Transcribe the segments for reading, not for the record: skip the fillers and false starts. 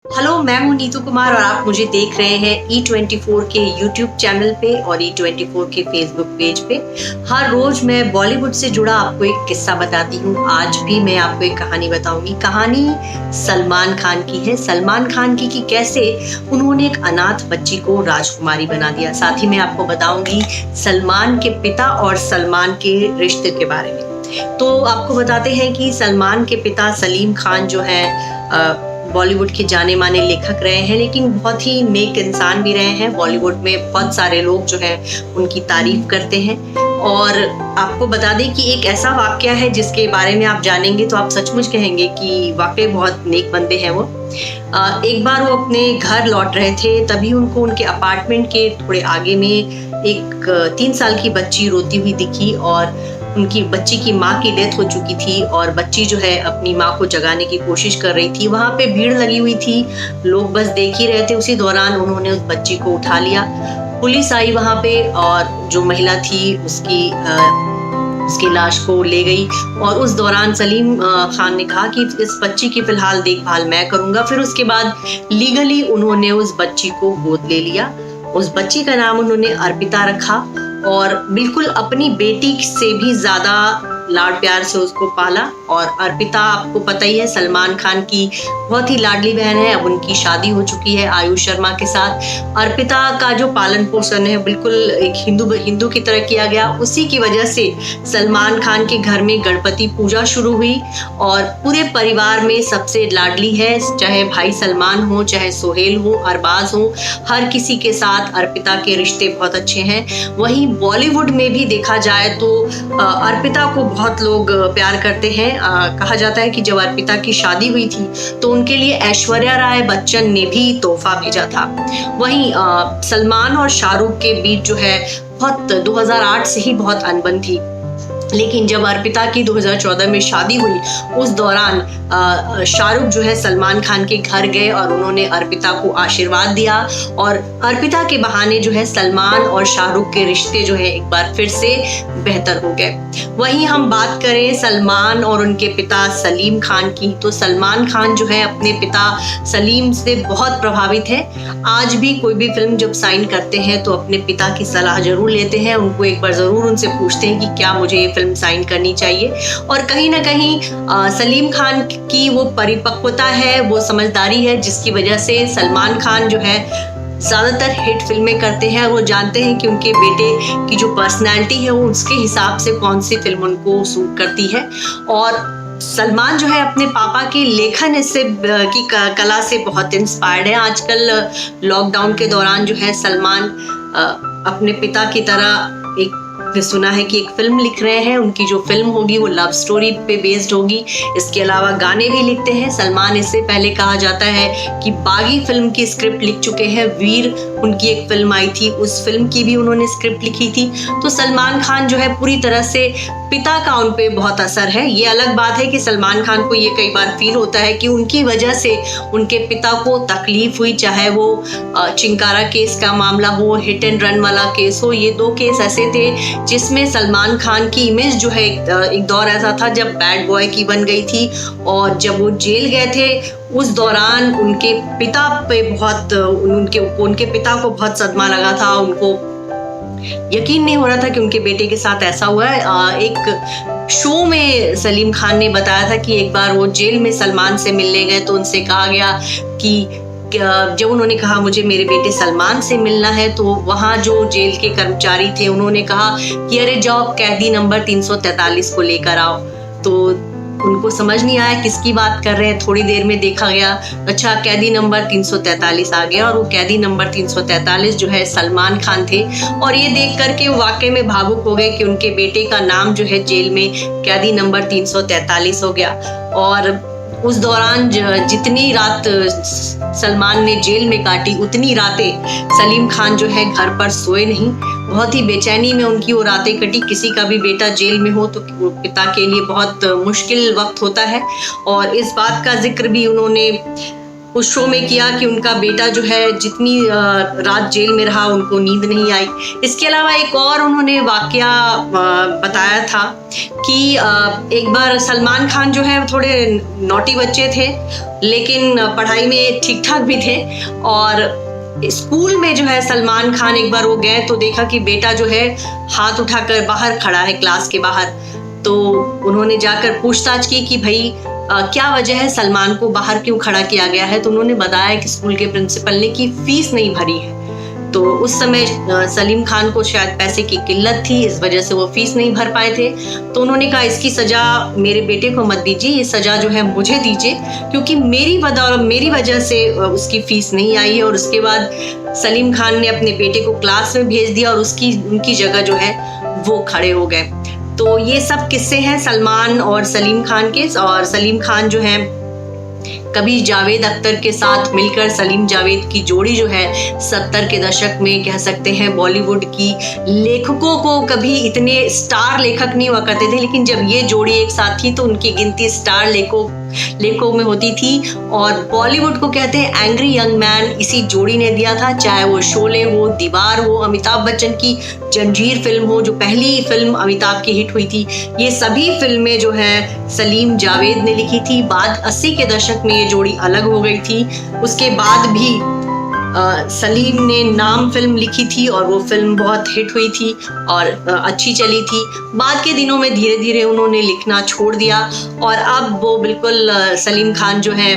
Hello, मैं हूं नीतू कुमार और आप मुझे देख रहे हैं E24 के यूट्यूब चैनल पे और E24 के फेसबुक पेज पे। हर रोज मैं बॉलीवुड से जुड़ा आपको एक किस्सा बताती हूँ। आज भी मैं आपको एक कहानी बताऊंगी। कहानी सलमान खान की है। सलमान खान की कि कैसे उन्होंने एक अनाथ बच्ची को राजकुमारी बना दिया। साथ ही मैं आपको बताऊंगी सलमान के पिता और सलमान के रिश्ते के बारे में। तो आपको बताते हैं कि सलमान के पिता सलीम खान जो है बॉलीवुड के जाने माने लेखक रहे हैं, लेकिन बहुत ही नेक इंसान भी रहे हैं। बॉलीवुड में बहुत सारे लोग जो है उनकी तारीफ करते हैं। और आपको बता दें कि एक ऐसा वाकया है जिसके बारे में आप जानेंगे तो आप सचमुच कहेंगे कि वाकई बहुत नेक बंदे हैं वो। एक बार वो अपने घर लौट रहे थे, तभी उनको उनके अपार्टमेंट के थोड़े आगे में एक 3 साल की बच्ची रोती हुई दिखी और उनकी बच्ची की माँ की डेथ हो चुकी थी और बच्ची जो है अपनी माँ को जगाने की कोशिश कर रही थी। वहाँ पे भीड़ लगी हुई थी, लोग बस देख ही रहे थे। उसी दौरान उन्होंने उस बच्ची को उठा लिया। पुलिस आई वहाँ पे और जो महिला थी उसकी लाश को ले गई। और उस दौरान सलीम खान ने कहा कि इस बच्ची की फिलहाल देखभाल मैं करूंगा। फिर उसके बाद लीगली उन्होंने उस बच्ची को गोद ले लिया। उस बच्ची का नाम उन्होंने अर्पिता रखा और बिल्कुल अपनी बेटी से भी ज्यादा लाड प्यार से उसको पाला। और अर्पिता आपको पता ही है सलमान खान की बहुत ही लाडली बहन है। अब उनकी शादी हो चुकी है आयुष शर्मा के साथ। अर्पिता का जो पालन पोषण है बिल्कुल एक हिंदू की तरह किया गया। उसी की वजह से सलमान खान के घर में गणपति पूजा शुरू हुई और पूरे परिवार में सबसे लाडली है। चाहे भाई सलमान हो, चाहे सोहेल हो, अरबाज हो, हर किसी के साथ अर्पिता के रिश्ते बहुत अच्छे हैं। वहीं बॉलीवुड में भी देखा जाए तो अर्पिता को बहुत लोग प्यार करते हैं। कहा जाता है कि जब अर्पिता की शादी हुई थी तो उनके लिए ऐश्वर्या राय बच्चन ने भी तोहफा भेजा था। वहीं सलमान और शाहरुख के बीच जो है बहुत 2008 से ही बहुत अनबन थी, लेकिन जब अर्पिता की 2014 में शादी हुई उस दौरान शाहरुख जो है सलमान खान के घर गए और उन्होंने अर्पिता को आशीर्वाद दिया और अर्पिता के बहाने जो है सलमान और शाहरुख के रिश्ते जो है एक बार फिर से बेहतर हो गए। वहीं हम बात करें सलमान और उनके पिता सलीम खान की, तो सलमान खान जो है अपने पिता सलीम से बहुत प्रभावित है। आज भी कोई भी फिल्म जब साइन करते हैं तो अपने पिता की सलाह जरूर लेते हैं। उनको एक बार जरूर उनसे पूछते हैं कि क्या मुझे ये फिल्म साइन करनी चाहिए। और कहीं ना कहीं सलीम खान की वो परिपक्वता है, वो समझदारी है, जिसकी वजह से सलमान खान जो है ज्यादातर हिट फिल्में करते हैं। वो जानते हैं कि उनके बेटे की जो पर्सनैलिटी है वो उसके हिसाब से कौन सी फिल्म उनको सूट करती है। और सलमान जो है अपने पापा की लेखन की कला से बहुत इंस्पायर्ड है। आजकल लॉकडाउन के दौरान जो है सलमान अपने पिता की तरह एक सुना है कि एक फिल्म लिख रहे हैं। उनकी जो फिल्म होगी वो लव स्टोरी पे बेस्ड होगी। इसके अलावा गाने भी लिखते हैं सलमान। इससे पहले कहा जाता है कि बागी फिल्म की स्क्रिप्ट लिख चुके हैं। वीर उनकी एक फिल्म आई थी, उस फिल्म की भी उन्होंने स्क्रिप्ट लिखी थी। तो सलमान खान जो है पूरी तरह से पिता का उन पे बहुत असर है। ये अलग बात है कि सलमान खान को ये कई बार फील होता है कि उनकी वजह से उनके पिता को तकलीफ हुई, चाहे वो चिंकारा केस का मामला हो, हिट एंड रन वाला केस हो। ये 2 केस ऐसे थे जिसमें सलमान खान की इमेज जो है एक दौर ऐसा था जब बैड बॉय की बन गई थी। और जब वो जेल गए थे उस दौरान उनके पिता पे बहुत उनके पिता को बहुत सदमा लगा था। उनको यकीन नहीं हो रहा था कि उनके बेटे के साथ ऐसा हुआ है। एक शो में सलीम खान ने बताया था कि एक बार वो जेल में सलमान से मिलने गए तो उनसे कहा गया कि जब उन्होंने कहा मुझे मेरे बेटे सलमान से मिलना है, तो वहाँ जो जेल के कर्मचारी थे उन्होंने कहा कि अरे जाओ कैदी नंबर 343 को लेकर आओ। तो उनको समझ नहीं आया किसकी बात कर रहे हैं। थोड़ी देर में देखा गया अच्छा कैदी नंबर 343 आ गया और वो कैदी नंबर 343 जो है सलमान खान थे। और ये देख करके वाकई में भावुक हो गए कि उनके बेटे का नाम जो है जेल में कैदी नंबर 343 हो गया। और उस दौरान जितनी रात सलमान ने जेल में काटी उतनी रातें सलीम खान जो है घर पर सोए नहीं। बहुत ही बेचैनी में उनकी वो रातें कटी। किसी का भी बेटा जेल में हो तो पिता के लिए बहुत मुश्किल वक्त होता है। और इस बात का जिक्र भी उन्होंने उस शो में किया कि उनका बेटा जो है जितनी रात जेल में रहा उनको नींद नहीं आई। इसके अलावा एक और उन्होंने वाकया बताया था कि एक बार सलमान खान जो है थोड़े नॉटी बच्चे थे लेकिन पढ़ाई में ठीक ठाक भी थे, और स्कूल में जो है सलमान खान एक बार वो गए तो देखा कि बेटा जो है हाथ उठाकर बाहर खड़ा है क्लास के बाहर। तो उन्होंने जाकर पूछताछ की कि भाई क्या वजह है, सलमान को बाहर क्यों खड़ा किया गया है। तो उन्होंने बताया कि स्कूल के प्रिंसिपल ने कि फीस नहीं भरी है। तो उस समय सलीम खान को शायद पैसे की किल्लत थी, इस वजह से वो फीस नहीं भर पाए थे। तो उन्होंने कहा इसकी सजा मेरे बेटे को मत दीजिए, ये सजा जो है मुझे दीजिए, क्योंकि मेरी वजह से उसकी फीस नहीं आई है। और उसके बाद सलीम खान ने अपने बेटे को क्लास में भेज दिया और उनकी जगह जो है वो खड़े हो गए। तो ये सब किस्से हैं सलमान और सलीम खान के। और सलीम खान जो है कभी जावेद अख्तर के साथ मिलकर, सलीम जावेद की जोड़ी जो है 70 के दशक में कह सकते हैं बॉलीवुड की लेखकों को कभी इतने स्टार लेखक नहीं हुआ करते थे, लेकिन जब ये जोड़ी एक साथ थी तो उनकी गिनती स्टार लेखकों में होती थी। और बॉलीवुड को कहते हैं एंग्री यंग मैन इसी जोड़ी ने दिया था, चाहे वो शोले हो, दीवार हो, अमिताभ बच्चन की जंजीर फिल्म हो जो पहली फिल्म अमिताभ की हिट हुई थी, ये सभी फिल्में जो है सलीम जावेद ने लिखी थी। बाद 80 के दशक में ये जोड़ी अलग हो गई थी। उसके बाद भी सलीम ने नाम फिल्म लिखी थी और वो फिल्म बहुत हिट हुई थी और अच्छी चली थी। बाद के दिनों में धीरे धीरे उन्होंने लिखना छोड़ दिया और अब वो बिल्कुल सलीम खान जो है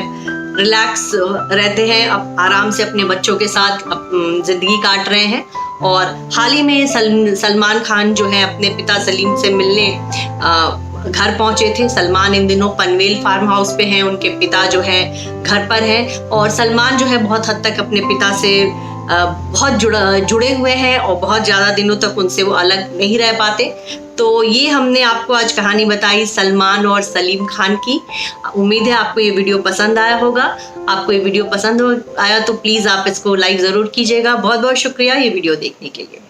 रिलैक्स रहते हैं, अब आराम से अपने बच्चों के साथ जिंदगी काट रहे हैं। और हाल ही में सलमान खान जो है अपने पिता सलीम से मिलने घर पहुंचे थे। सलमान इन दिनों पनवेल फार्म हाउस पे हैं, उनके पिता जो है घर पर हैं और सलमान जो है बहुत हद तक अपने पिता से बहुत जुड़े हुए हैं और बहुत ज़्यादा दिनों तक उनसे वो अलग नहीं रह पाते। तो ये हमने आपको आज कहानी बताई सलमान और सलीम खान की। उम्मीद है आपको ये वीडियो पसंद आया होगा। आपको ये वीडियो पसंद आया तो प्लीज़ आप इसको लाइक ज़रूर कीजिएगा। बहुत बहुत शुक्रिया ये वीडियो देखने के लिए।